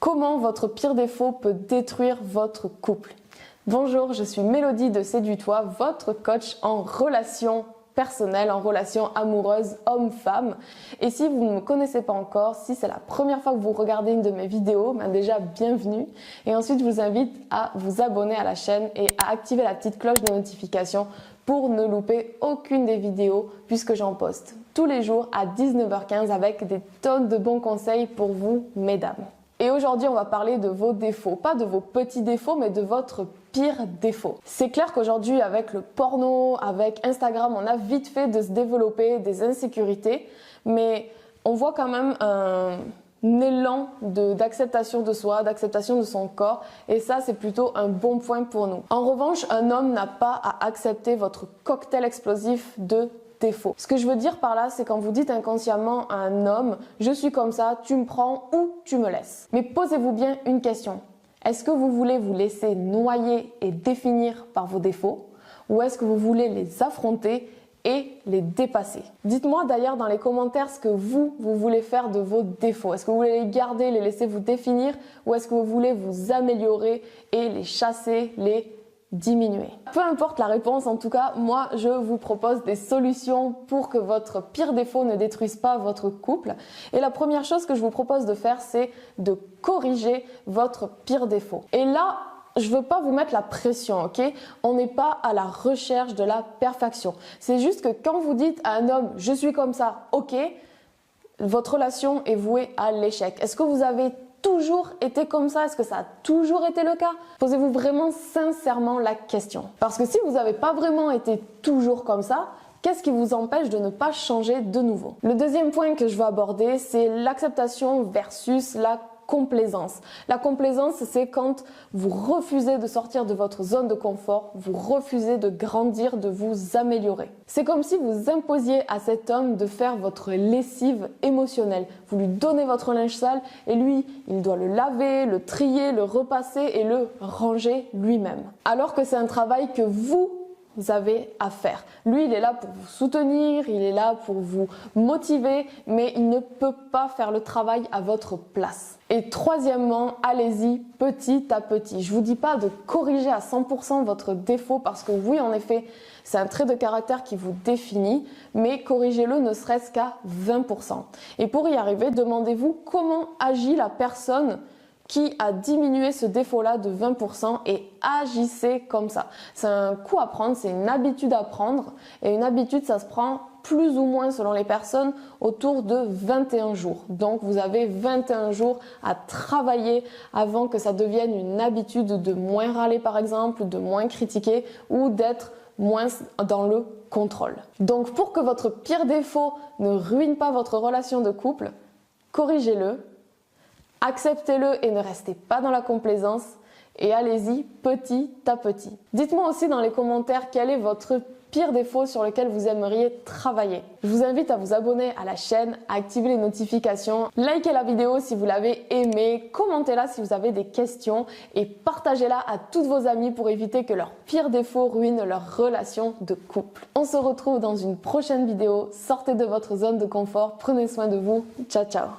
Comment votre pire défaut peut détruire votre couple? Bonjour, je suis Mélodie de Séduis-toi, votre coach en relations personnelles, en relations amoureuses homme-femme. Et si vous ne me connaissez pas encore, si c'est la première fois que vous regardez une de mes vidéos, déjà bienvenue. Et ensuite, je vous invite à vous abonner à la chaîne et à activer la petite cloche de notification pour ne louper aucune des vidéos puisque j'en poste tous les jours à 19h15 avec des tonnes de bons conseils pour vous, mesdames. Et aujourd'hui, on va parler de vos défauts. Pas de vos petits défauts, mais de votre pire défaut. C'est clair qu'aujourd'hui, avec le porno, avec Instagram, on a vite fait de se développer des insécurités, mais on voit quand même un élan d'acceptation de soi, d'acceptation de son corps, et ça, c'est plutôt un bon point pour nous. En revanche, un homme n'a pas à accepter votre cocktail explosif de défaut. Ce que je veux dire par là, c'est quand vous dites inconsciemment à un homme « je suis comme ça, tu me prends ou tu me laisses ». Mais posez-vous bien une question. Est-ce que vous voulez vous laisser noyer et définir par vos défauts ou est-ce que vous voulez les affronter et les dépasser? Dites-moi d'ailleurs dans les commentaires ce que vous voulez faire de vos défauts. Est-ce que vous voulez les garder, les laisser vous définir ou est-ce que vous voulez vous améliorer et les chasser, les diminuer? Peu importe la réponse, en tout cas, moi je vous propose des solutions pour que votre pire défaut ne détruise pas votre couple. Et la première chose que je vous propose de faire, c'est de corriger votre pire défaut. Et là, je veux pas vous mettre la pression, ok? On n'est pas à la recherche de la perfection. C'est juste que quand vous dites à un homme « je suis comme ça », ok, votre relation est vouée à l'échec. Est-ce que vous avez toujours été comme ça? Est-ce que ça a toujours été le cas? Posez-vous vraiment sincèrement la question. Parce que si vous n'avez pas vraiment été toujours comme ça, qu'est-ce qui vous empêche de ne pas changer de nouveau? Le deuxième point que je veux aborder, c'est l'acceptation versus la complaisance. La complaisance, c'est quand vous refusez de sortir de votre zone de confort, vous refusez de grandir, de vous améliorer. C'est comme si vous imposiez à cet homme de faire votre lessive émotionnelle. Vous lui donnez votre linge sale et lui, il doit le laver, le trier, le repasser et le ranger lui-même. Alors que c'est un travail que vous avez à faire. Lui, il est là pour vous soutenir, il est là pour vous motiver, mais il ne peut pas faire le travail à votre place. Et troisièmement, allez-y petit à petit. Je vous dis pas de corriger à 100% votre défaut parce que oui, en effet, c'est un trait de caractère qui vous définit, mais corrigez-le ne serait-ce qu'à 20%. Et pour y arriver, demandez-vous comment agit la personne qui a diminué ce défaut-là de 20% et agissez comme ça. C'est un coup à prendre, c'est une habitude à prendre et une habitude, ça se prend plus ou moins selon les personnes autour de 21 jours. Donc vous avez 21 jours à travailler avant que ça devienne une habitude de moins râler par exemple, de moins critiquer ou d'être moins dans le contrôle. Donc pour que votre pire défaut ne ruine pas votre relation de couple, corrigez-le. Acceptez-le et ne restez pas dans la complaisance et allez-y petit à petit. Dites-moi aussi dans les commentaires quel est votre pire défaut sur lequel vous aimeriez travailler. Je vous invite à vous abonner à la chaîne, à activer les notifications, likez la vidéo si vous l'avez aimée, commentez-la si vous avez des questions et partagez-la à toutes vos amies pour éviter que leur pire défaut ruine leur relation de couple. On se retrouve dans une prochaine vidéo, sortez de votre zone de confort, prenez soin de vous, ciao ciao.